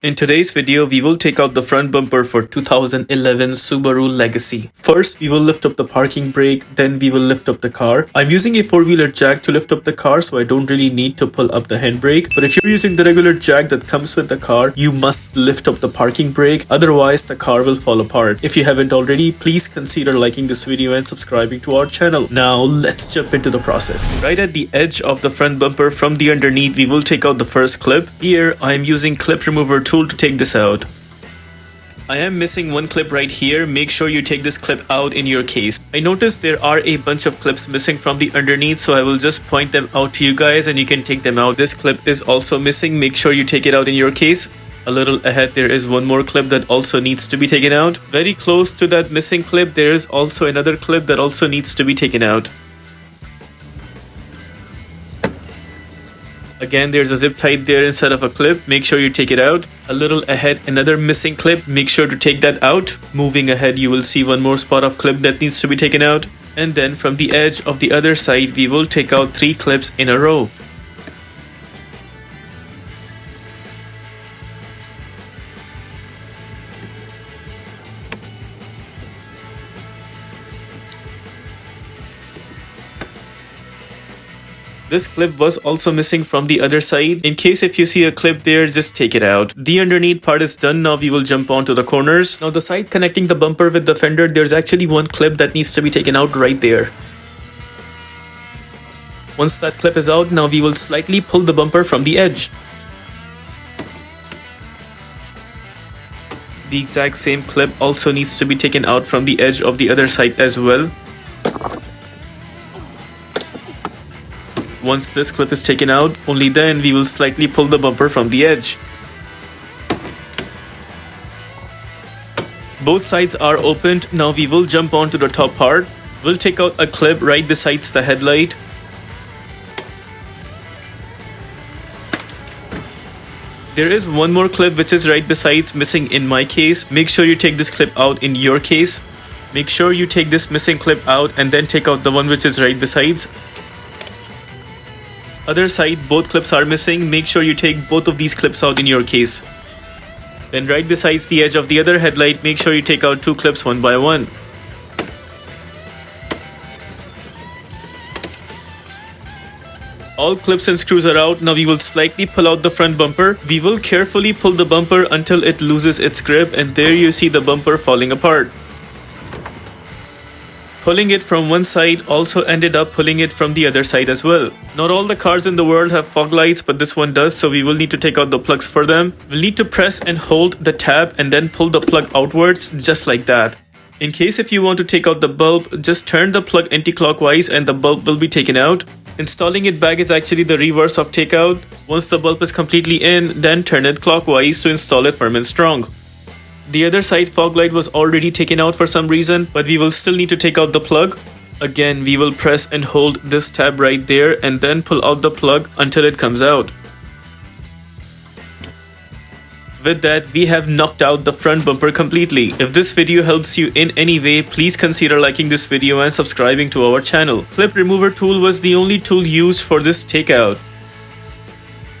In today's video, we will take out the front bumper for 2011 Subaru Legacy. First, we will lift up the parking brake, then we will lift up the car. I'm using a four-wheeler jack to lift up the car, so I don't really need to pull up the handbrake. But if you're using the regular jack that comes with the car, you must lift up the parking brake, otherwise the car will fall apart. If you haven't already, please consider liking this video and subscribing to our channel. Now, let's jump into the process. Right at the edge of the front bumper from the underneath, we will take out the first clip. Here, I am using clip remover tool to take this out. I am missing one clip right here. Make sure you take this clip out in your case. I noticed there are a bunch of clips missing from the underneath, so I will just point them out to you guys and you can take them out. This clip is also missing. Make sure you take it out in your case. A little ahead, there is one more clip that also needs to be taken out. Very close to that missing clip, there is also another clip that also needs to be taken out. Again, there's a zip tied there instead of a clip. Make sure you take it out. A little ahead, another missing clip. Make sure to take that out. Moving ahead, you will see one more spot of clip that needs to be taken out. And then from the edge of the other side, we will take out 3 clips in a row. This clip was also missing from the other side. In case if you see a clip there, just take it out. The underneath part is done. Now we will jump on to the corners. Now the side connecting the bumper with the fender, there's actually one clip that needs to be taken out right there. Once that clip is out, now we will slightly pull the bumper from the edge. The exact same clip also needs to be taken out from the edge of the other side as well. Once this clip is taken out, only then we will slightly pull the bumper from the edge. Both sides are opened. Now we will jump on to the top part. We'll take out a clip right besides the headlight. There is one more clip which is right besides missing in my case. Make sure you take this clip out in your case. Make sure you take this missing clip out and then take out the one which is right besides. Other side, both clips are missing. Make sure you take both of these clips out in your case. Then right besides the edge of the other headlight, make sure you take out 2 clips one by one. All clips and screws are out. Now we will slightly pull out the front bumper. We will carefully pull the bumper until it loses its grip, and there you see the bumper falling apart. Pulling it from one side also ended up pulling it from the other side as well. Not all the cars in the world have fog lights, but this one does, so we will need to take out the plugs for them. We'll need to press and hold the tab and then pull the plug outwards, just like that. In case if you want to take out the bulb, just turn the plug anti-clockwise and the bulb will be taken out. Installing it back is actually the reverse of takeout. Once the bulb is completely in, then turn it clockwise to install it firm and strong. The other side fog light was already taken out for some reason, but we will still need to take out the plug. Again, we will press and hold this tab right there and then pull out the plug until it comes out. With that, we have knocked out the front bumper completely. If this video helps you in any way, please consider liking this video and subscribing to our channel. Clip remover tool was the only tool used for this takeout.